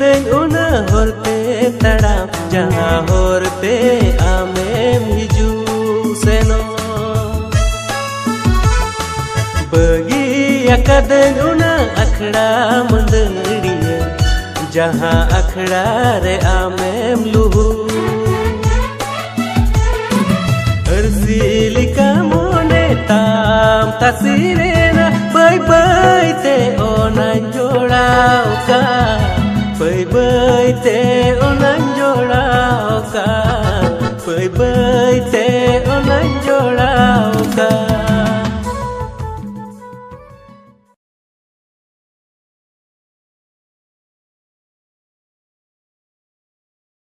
akadeng una horte taram jaha horte amem hiju seno bagi akadeng una akhda mandiriya jaha akhda re amem luhu arsilika mone tam tasirena bye bye te onan jorau ka bye bye te onan jorau ka bye bye